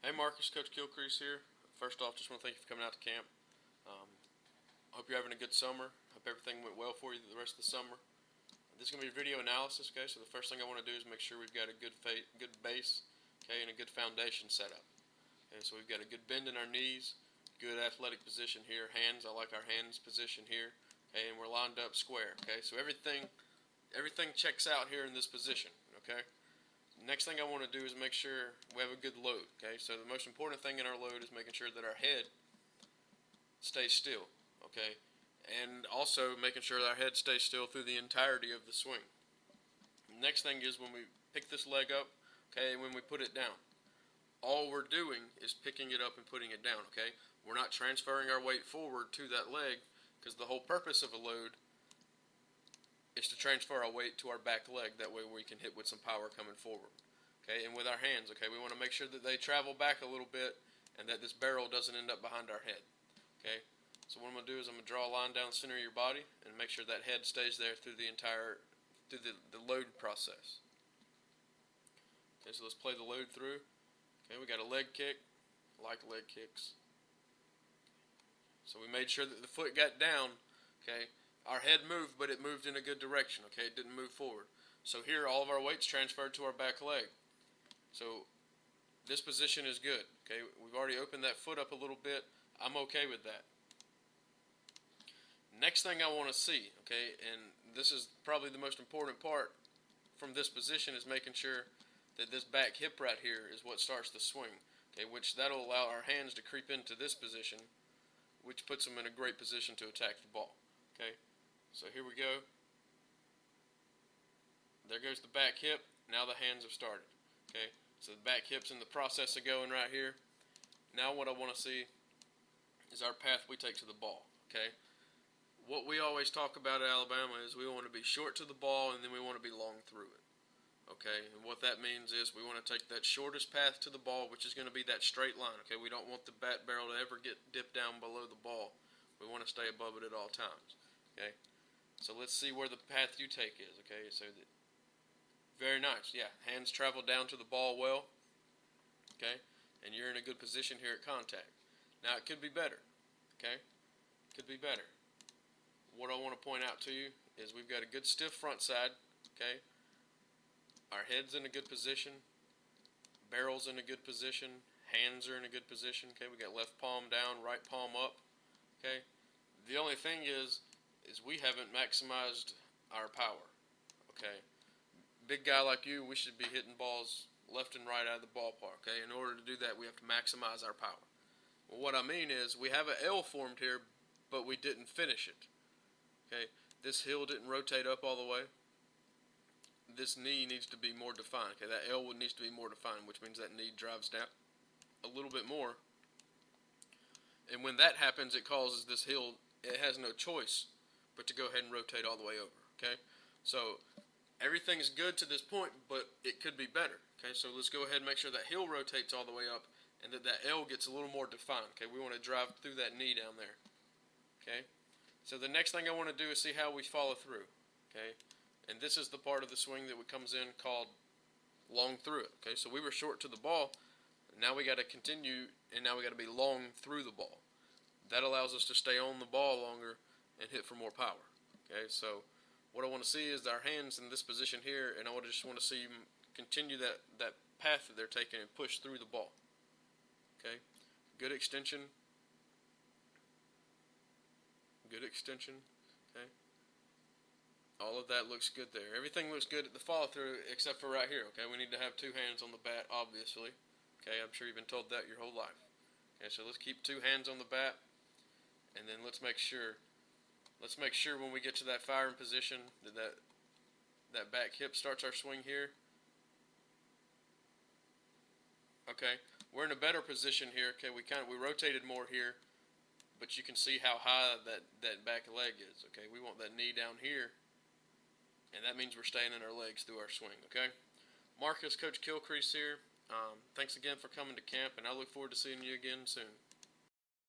Hey Marcus, Coach Gilcrease here. First off, just want to thank you for coming out to camp. Hope you're having a good summer. Hope everything went well for you the rest of the summer. This is going to be a video analysis, okay? So the first thing I want to do is make sure we've got a good base, okay, and a good foundation set up. Okay, so we've got a good bend in our knees, good athletic position here, hands. I like our hands position here, okay, and we're lined up square, okay? So everything checks out here in this position, okay? Next thing I want to do is make sure we have a good load, okay? So the most important thing in our load is making sure that our head stays still, okay? And also making sure that our head stays still through the entirety of the swing. Next thing is when we pick this leg up, okay, and when we put it down. All we're doing is picking it up and putting it down, okay? We're not transferring our weight forward to that leg because the whole purpose of a load is to transfer our weight to our back leg. That way we can hit with some power coming forward. Okay, and with our hands, okay, we want to make sure that they travel back a little bit and that this barrel doesn't end up behind our head. Okay, so what I'm going to do is I'm going to draw a line down the center of your body and make sure that head stays there through the load process. Okay, so let's play the load through. Okay, we got a leg kick. I like leg kicks. So we made sure that the foot got down. Okay. Our head moved, but it moved in a good direction, okay? It didn't move forward. So here, all of our weight's transferred to our back leg. So this position is good, okay? We've already opened that foot up a little bit. I'm okay with that. Next thing I want to see, okay, and this is probably the most important part from this position, is making sure that this back hip right here is what starts the swing, okay, which that'll allow our hands to creep into this position, which puts them in a great position to attack the ball, okay? So here we go. There goes the back hip. Now the hands have started. Okay, so the back hip's in the process of going right here. Now what I want to see is our path we take to the ball. Okay, what we always talk about at Alabama is we want to be short to the ball and then we want to be long through it. Okay, and what that means is we want to take that shortest path to the ball, which is going to be that straight line. Okay, we don't want the bat barrel to ever get dipped down below the ball. We want to stay above it at all times. Okay. So let's see where the path you take is, okay? So very nice, yeah. Hands travel down to the ball well, okay? And you're in a good position here at contact. Now it could be better, okay? Could be better. What I want to point out to you is we've got a good stiff front side, okay? Our head's in a good position, barrel's in a good position, hands are in a good position, okay? We got left palm down, right palm up, okay? The only thing is we haven't maximized our power, okay? Big guy like you, we should be hitting balls left and right out of the ballpark, okay? In order to do that, we have to maximize our power. Well, what I mean is we have an L formed here, but we didn't finish it, okay? This heel didn't rotate up all the way. This knee needs to be more defined, okay? That L needs to be more defined, which means that knee drives down a little bit more. And when that happens, it causes this heel, it has no choice but to go ahead and rotate all the way over, okay? So everything's good to this point, but it could be better, okay? So let's go ahead and make sure that heel rotates all the way up and that L gets a little more defined, okay? We want to drive through that knee down there, okay? So the next thing I want to do is see how we follow through, okay? And this is the part of the swing that comes in called long through it, okay? So we were short to the ball, now we got to continue, and now we got to be long through the ball. That allows us to stay on the ball longer and hit for more power. Okay, so what I want to see is our hands in this position here, and I just want to see them continue that path that they're taking and push through the ball. Okay, good extension. Good extension. Okay, all of that looks good there. Everything looks good at the follow through except for right here. Okay, we need to have two hands on the bat, obviously. Okay, I'm sure you've been told that your whole life. Okay, so let's keep two hands on the bat, and then let's make sure when we get to that firing position that back hip starts our swing here. Okay, we're in a better position here. Okay, we rotated more here, but you can see how high that back leg is. Okay, we want that knee down here, and that means we're staying in our legs through our swing. Okay, Marcus, Coach Gilcrease here. Thanks again for coming to camp, and I look forward to seeing you again soon.